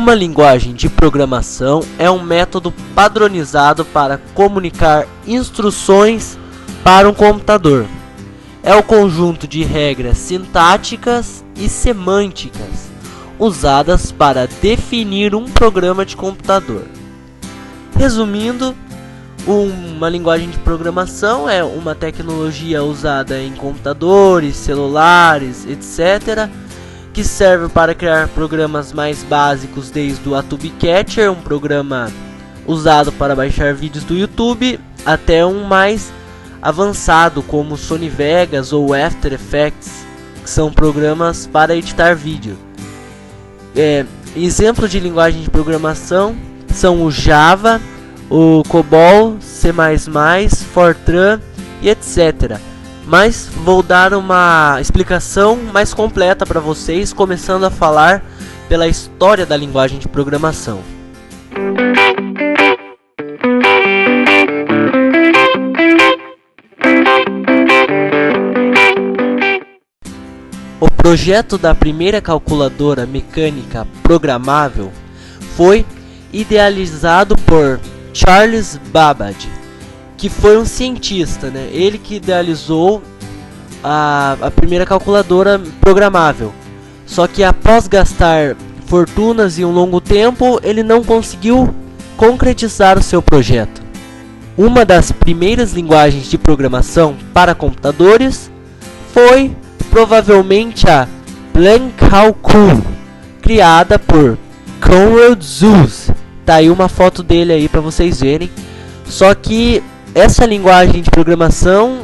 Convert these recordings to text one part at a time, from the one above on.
Uma linguagem de programação é um método padronizado para comunicar instruções para um computador. É o conjunto de regras sintáticas e semânticas usadas para definir um programa de computador. Resumindo, uma linguagem de programação é uma tecnologia usada em computadores, celulares, etc., que serve para criar programas mais básicos, desde o Atube Catcher, um programa usado para baixar vídeos do YouTube, até um mais avançado como o Sony Vegas ou After Effects, que são programas para editar vídeo. Exemplo de linguagem de programação são o Java, o COBOL, C++, Fortran e etc. Mas vou dar uma explicação mais completa para vocês, começando a falar pela história da linguagem de programação. O projeto da primeira calculadora mecânica programável foi idealizado por Charles Babbage, que foi um cientista, né? Ele que idealizou a primeira calculadora programável. Só que após gastar fortunas e um longo tempo, ele não conseguiu concretizar o seu projeto. Uma das primeiras linguagens de programação para computadores foi provavelmente a Blanc-Calcul, criada por Conrad Zuse. Tá aí uma foto dele aí para vocês verem. Só que essa linguagem de programação,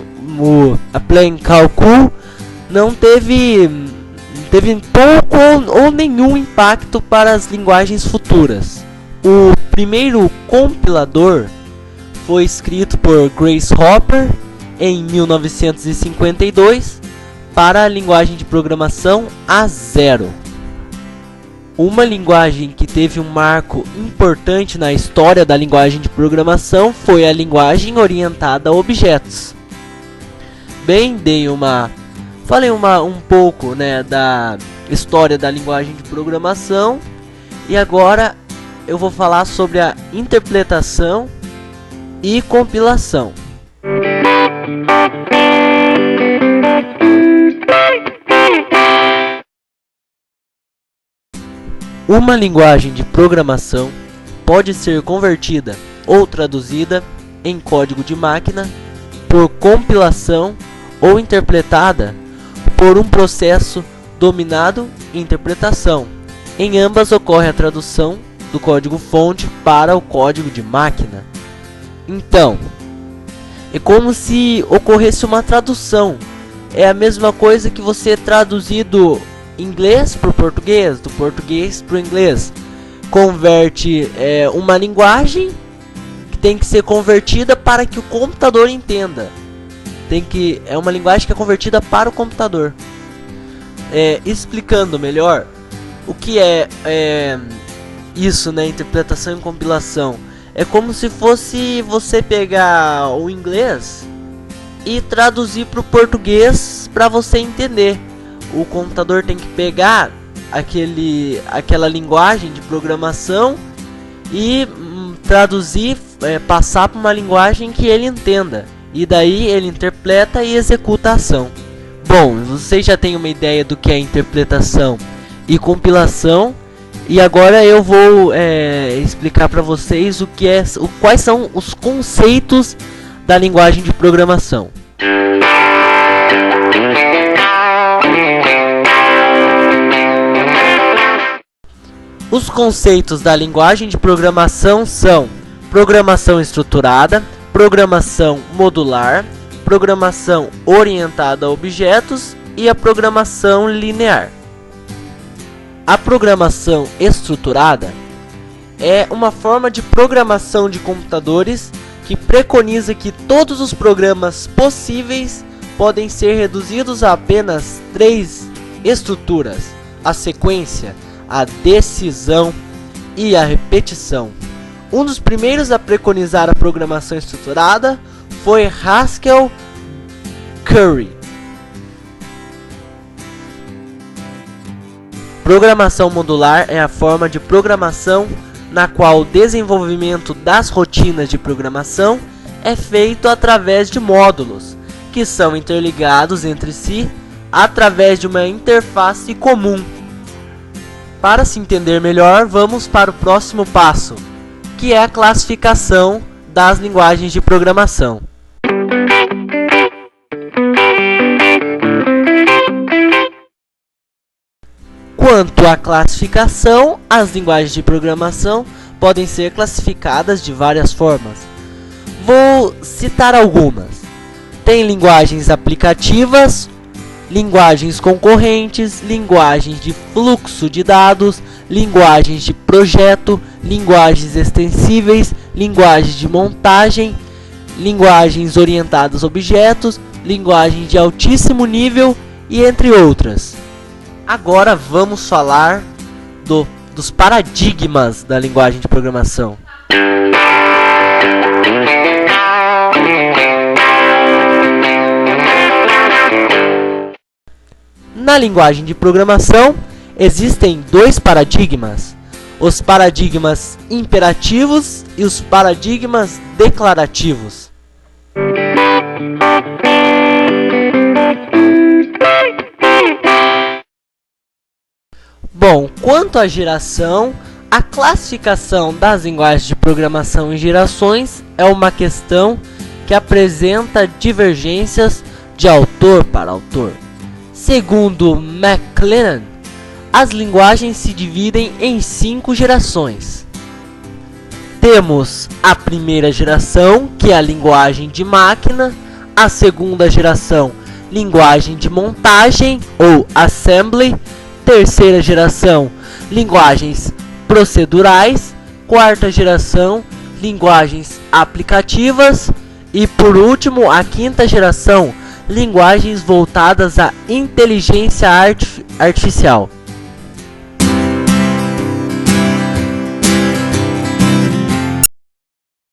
a Blanc-Calcul, não teve pouco ou nenhum impacto para as linguagens futuras. O primeiro compilador foi escrito por Grace Hopper em 1952 para a linguagem de programação A0. Uma linguagem que teve um marco importante na história da linguagem de programação foi a linguagem orientada a objetos. Bem, falei um pouco, né, da história da linguagem de programação, e agora eu vou falar sobre a interpretação e compilação. Uma linguagem de programação pode ser convertida ou traduzida em código de máquina por compilação ou interpretada por um processo dominado interpretação. Em ambas ocorre a tradução do código-fonte para o código de máquina. Então, é como se ocorresse uma tradução. É a mesma coisa que você traduzir do inglês para o português, do português para o inglês. Converte uma linguagem que tem que ser convertida para que o computador entenda. É uma linguagem que é convertida para o computador. Explicando melhor o que é isso, né, interpretação e compilação. É como se fosse você pegar o inglês e traduzir para o português para você entender. O computador tem que pegar aquela linguagem de programação e traduzir, passar para uma linguagem que ele entenda. E daí ele interpreta e executa a ação. Bom, vocês já têm uma ideia do que é interpretação e compilação. E agora eu vou explicar para vocês quais são os conceitos da linguagem de programação. Os conceitos da linguagem de programação são programação estruturada, programação modular, programação orientada a objetos e a programação linear. A programação estruturada é uma forma de programação de computadores que preconiza que todos os programas possíveis podem ser reduzidos a apenas 3 estruturas: a sequência, a decisão e a repetição. Um dos primeiros a preconizar a programação estruturada foi Haskell Curry. Programação modular é a forma de programação na qual o desenvolvimento das rotinas de programação é feito através de módulos, que são interligados entre si através de uma interface comum. Para se entender melhor, vamos para o próximo passo, que é a classificação das linguagens de programação. Quanto à classificação, as linguagens de programação podem ser classificadas de várias formas. Vou citar algumas. Tem linguagens aplicativas, linguagens concorrentes, linguagens de fluxo de dados, linguagens de projeto, linguagens extensíveis, linguagens de montagem, linguagens orientadas a objetos, linguagens de altíssimo nível e entre outras. Agora vamos falar dos paradigmas da linguagem de programação. Na linguagem de programação existem dois paradigmas: os paradigmas imperativos e os paradigmas declarativos. Bom, quanto à geração, a classificação das linguagens de programação em gerações é uma questão que apresenta divergências de autor para autor. Segundo McLennan, as linguagens se dividem em 5 gerações. Temos a primeira geração, que é a linguagem de máquina, a segunda geração, linguagem de montagem ou assembly, terceira geração, linguagens procedurais, quarta geração, linguagens aplicativas e, por último, a quinta geração, linguagens voltadas à inteligência artificial.